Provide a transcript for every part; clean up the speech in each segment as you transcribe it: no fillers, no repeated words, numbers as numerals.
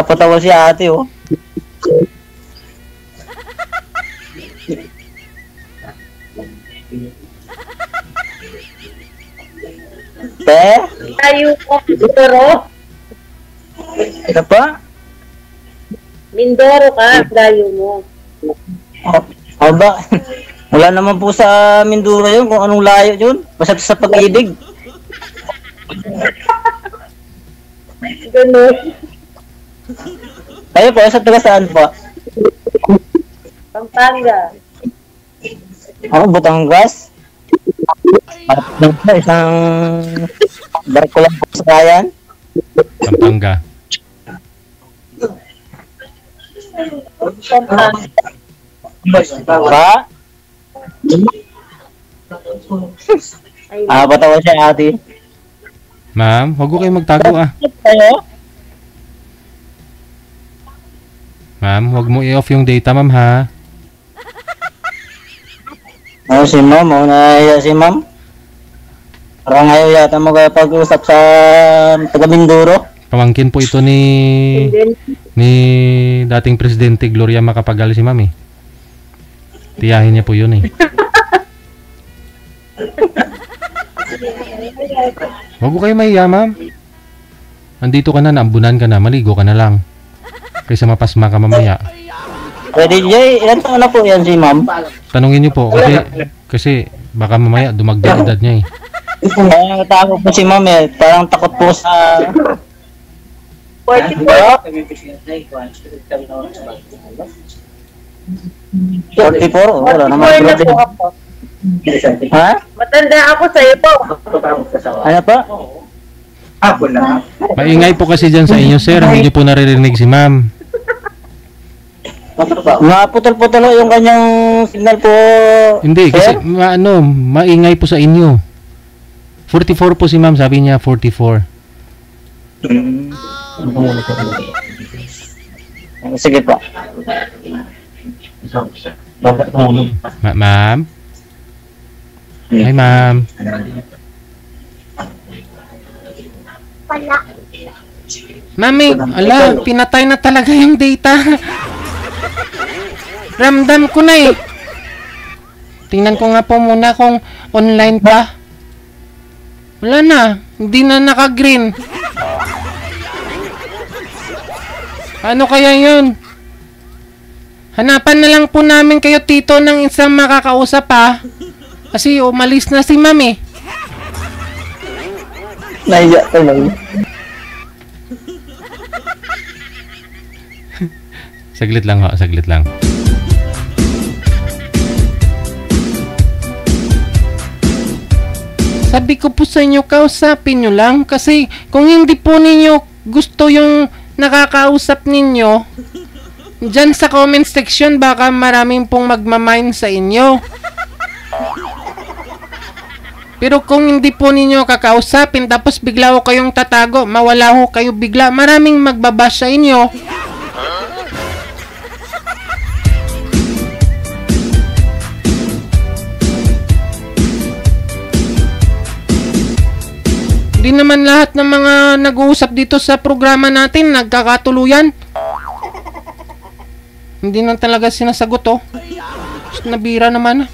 Patawa si ate, oh. Te? Tayo ko, Mindoro. Ano pa? Mindoro ka, layo mo. Ba? Wala naman po sa Mindoro yun kung anong layo yun. Basta sa pag-ibig. Ganun. Kayo po, sa taga saan po? Pampanga. Ako, Batangas. Isang barko lang po sa kayan. Pampanga. Pa? Patawa siya ate. Ma'am, huwag ko kayo magtago ah. Kayo? Ma'am, huwag mo i-off yung data, ma'am ha. Si ma'am, nahiya si ma'am. Parang ayaw yata magpag-usap sa taga Mindoro. Pamangkin po ito ni dating Presidente Gloria Macapagal si ma'am eh. Tiyahin niya po yun eh. Huwag ko kayo mahiya, ma'am. Andito ka na, naambunan ka na, maligo ka na lang. Kaysa mapasma ka mamaya. Pwede, Jay, ilan taon na po yan si ma'am? Tanungin niyo po, kasi baka mamaya dumagdag edad niya eh. Kaya natakot po si ma'am eh. Parang takot po sa... 44. 44? Wala naman. 44 na po ako. Ha? Matanda ako sa'yo po. Ano pa? Maingay po kasi dyan sa inyo, sir. Hindi niyo po naririnig si ma'am. Naputol-putol yung kanyang signal po. Hindi, kasi maingay po sa inyo. 44 po si ma'am, sabi niya 44. Sige po. Ma'am? Hi, ma'am. Mami, ala, pinatay na talaga yung data. Ramdam ko na eh. Tingnan ko nga po muna kung online pa. Wala na, hindi na naka-green. Ano kaya yun? Hanapan na lang po namin kayo, tito, ng isang makakausap ha. Kasi umalis na si mami. Naiya talaga. Saglit lang ho, saglit lang. Sabi ko po sa inyo, kausapin nyo lang. Kasi kung hindi po ninyo gusto yung nakakausap ninyo, dyan sa comment section baka maraming pong magmamine sa inyo. Pero kung hindi po ninyo kakausapin tapos bigla ho kayong tatago, mawala ho kayo bigla, maraming magbabash sa inyo. Hindi naman lahat ng mga nag-uusap dito sa programa natin nagkakatuluyan. Hindi na talaga sinasagot oh. Nabira naman.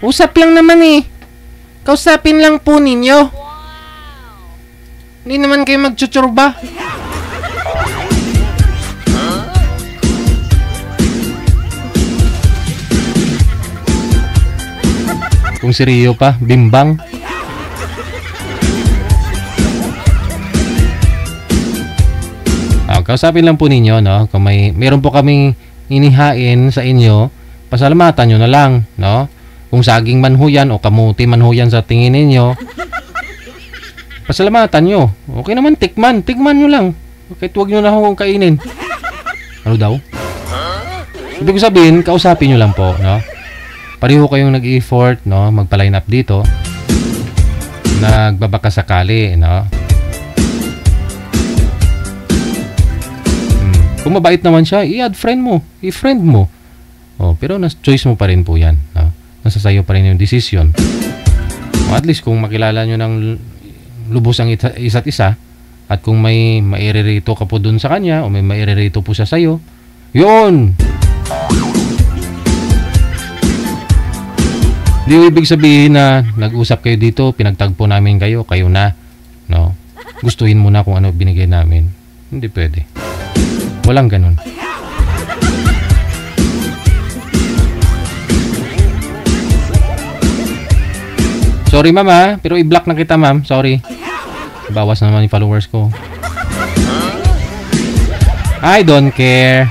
Usap lang naman eh. Kausapin lang po ninyo. Hindi naman kayo magtsuturba. Kung si Rio pa, bimbang. Kausapin lang po ninyo, no? Kung meron po kaming inihain sa inyo, pasalamatan nyo na lang, no? Kung saging man ho yan o kamuti man ho yan sa tingin ninyo, pasalamatan nyo. Okay naman, tikman nyo lang. Kahit huwag nyo na akong kainin. Ano daw? Ibig ko sabihin, kausapin nyo lang po, no? Pareho kayong nag-effort, no? Magpa-line up dito. Nagbabaka sakali, no? Kung mabait naman siya, i-add friend mo. I-friend mo. Oh, pero choice mo pa rin po yan. No? Nasa sayo pa rin yung decision. At least kung makilala nyo ng lubos ang isa't isa, at kung may mairirito ka po dun sa kanya, o may mairirito po siya sa'yo, yun! Di ibig sabihin na nag-usap kayo dito, pinagtagpo namin kayo na. No? Gustuhin mo na kung ano binigay namin. Hindi pwede. Walang ganun. Sorry ma'am ha, pero i-block na kita ma'am. Sorry. Bawas naman yung followers ko. I don't care.